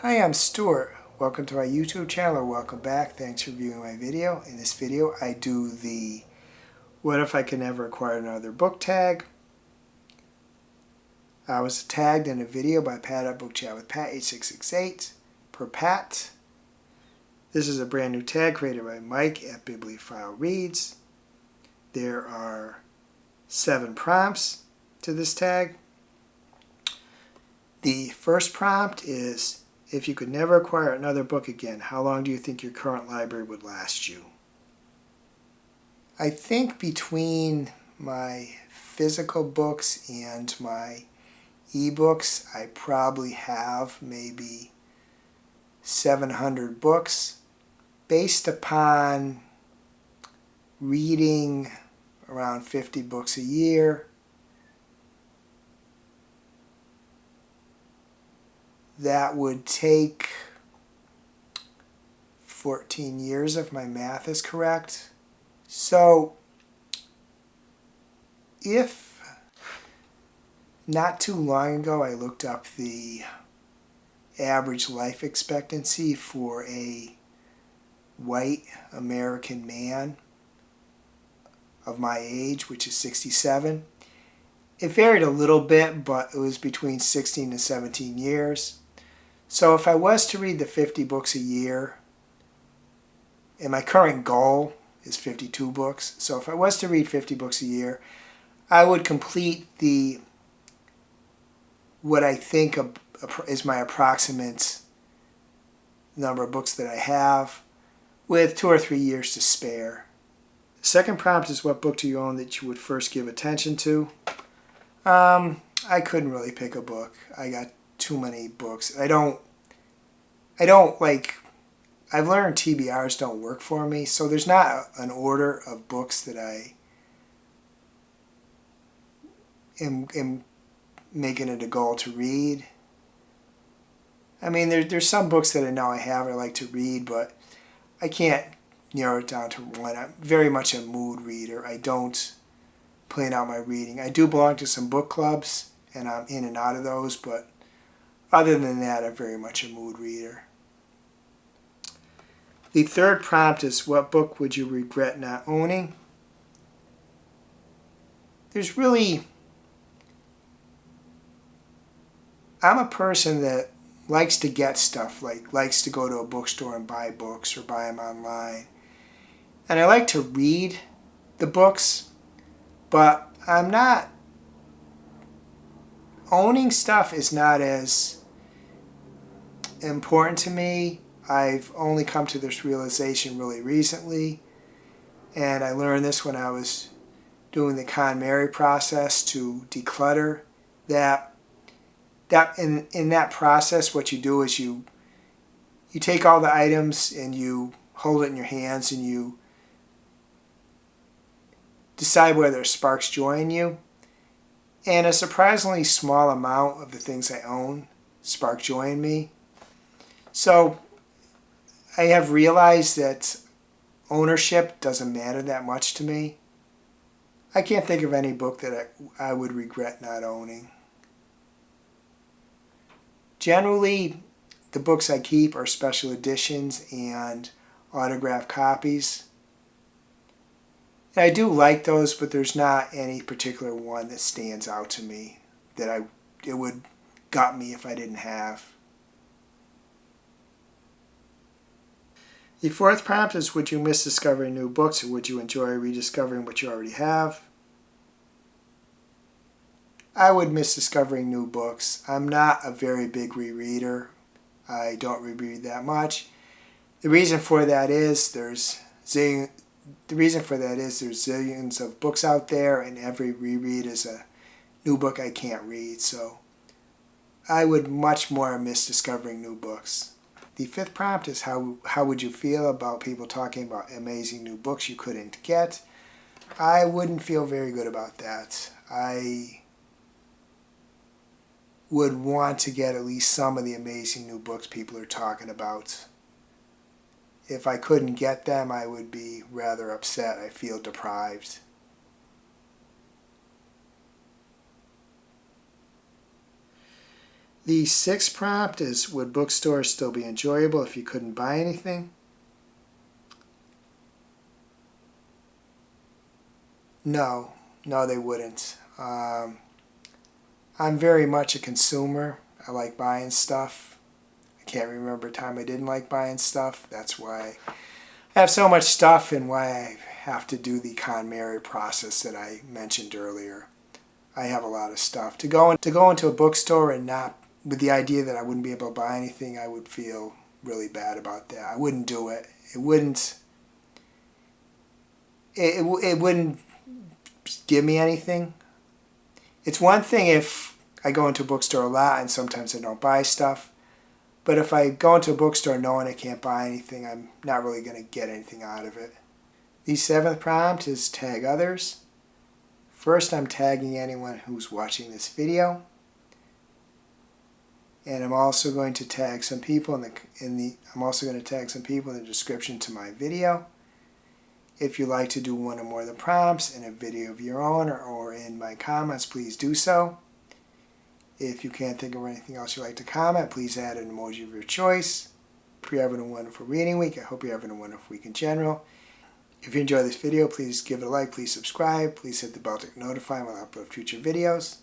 Hi, I'm Stuart. Welcome to my YouTube channel, or welcome back. Thanks for viewing my video. In this video, I do the What If I Could Never Acquire Another Book tag. I was tagged in a video by Pat at Book Chat with Pat 8668 per Pat. This is a brand new tag created by Mike at Bibliophile Reads. There are 7 prompts to this tag. The first prompt is, if you could never acquire another book again, how long do you think your current library would last you? I think between my physical books and my ebooks, I probably have maybe 700 books based upon reading around 50 books a year. That would take 14 years if my math is correct. So if not too long ago I looked up the average life expectancy for a white American man of my age, which is 67. It varied a little bit, but it was between 16 to 17 years. So if I was to read the 50 books a year, and my current goal is 52 books, so if I was to read 50 books a year, I would complete what I think is my approximate number of books that I have, with 2 or 3 years to spare. The second prompt is, what book do you own that you would first give attention to? I couldn't really pick a book. I got too many books. I don't like, I've learned TBRs don't work for me, so there's not an order of books that I am making it a goal to read. I mean, there's some books that I know I have I like to read, but I can't narrow it down to one. I'm very much a mood reader. I don't plan out my reading. I do belong to some book clubs, and I'm in and out of those, but other than that, I'm very much a mood reader. The third prompt is, what book would you regret not owning? I'm a person that likes to get stuff, likes to go to a bookstore and buy books or buy them online. And I like to read the books, but owning stuff is not as important to me. I've only come to this realization really recently, and I learned this when I was doing the KonMari process to declutter, that in that process what you do is you take all the items and you hold it in your hands and you decide whether it sparks joy in you. And a surprisingly small amount of the things I own spark joy in me. So I have realized that ownership doesn't matter that much to me. I can't think of any book that I would regret not owning. Generally, the books I keep are special editions and autographed copies. And I do like those, but there's not any particular one that stands out to me that it would gut me if I didn't have. The fourth prompt is, would you miss discovering new books, or would you enjoy rediscovering what you already have? I would miss discovering new books. I'm not a very big rereader. I don't reread that much. The reason for that is there's zillions of books out there, and every reread is a new book I can't read. So I would much more miss discovering new books. The fifth prompt is, how would you feel about people talking about amazing new books you couldn't get? I wouldn't feel very good about that. I would want to get at least some of the amazing new books people are talking about. If I couldn't get them, I would be rather upset. I feel deprived. The sixth prompt is, would bookstores still be enjoyable if you couldn't buy anything? No, they wouldn't. I'm very much a consumer. I like buying stuff. I can't remember a time I didn't like buying stuff. That's why I have so much stuff and why I have to do the KonMari process that I mentioned earlier. I have a lot of stuff. To go into a bookstore and not, with the idea that I wouldn't be able to buy anything, I would feel really bad about that. I wouldn't do it. It wouldn't give me anything. It's one thing if I go into a bookstore a lot and sometimes I don't buy stuff. But if I go into a bookstore knowing I can't buy anything, I'm not really going to get anything out of it. The seventh prompt is tag others. First, I'm tagging anyone who's watching this video. And I'm also going to tag some people in the description to my video. If you'd like to do one or more of the prompts in a video of your own or in my comments, please do so. If you can't think of anything else you'd like to comment, please add an emoji of your choice. Hope you're having a wonderful reading week. I hope you're having a wonderful week in general. If you enjoyed this video, please give it a like, please subscribe, please hit the bell to notify when I upload future videos.